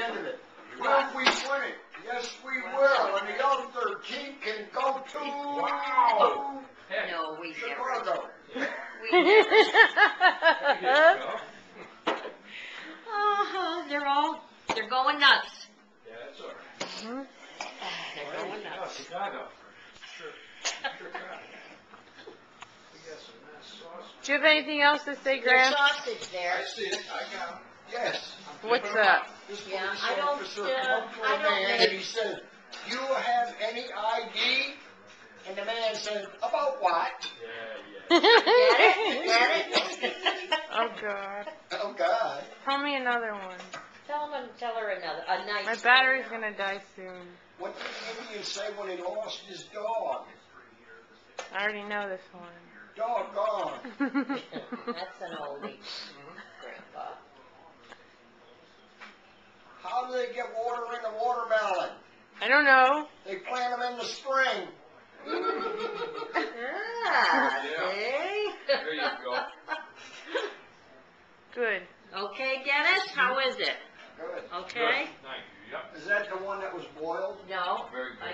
end of it. Will we win it? Yes, we will. And the other 13 can go to No, we never. Chicago. We never. They're going nuts. Yeah, that's all right. They're going nuts. Chicago. Sure. Chicago. We got some nice sauce. Do you have anything else to say, There's Graham? sausage there. I see it. I got 'em. Yes. What's that? This Yeah, police I don't, officer come up to I a don't man make- and he said, "You have any ID?" And the man said, "About what?" Yeah, yeah. Get it? Oh, God. Oh, God. Tell me another one. Tell her another, a nice. My battery's gonna die soon. What did the Indian say when he lost his dog? I already know this one. Doggone. That's an oldie, Grandpa. How do they get water in a watermelon? I don't know. They plant them in the spring. Ah, Yeah. see? There you go. Good. Okay, Dennis, how is it? Good. Okay? Thank you. Yep. Is that the one that was boiled? No, Very good. I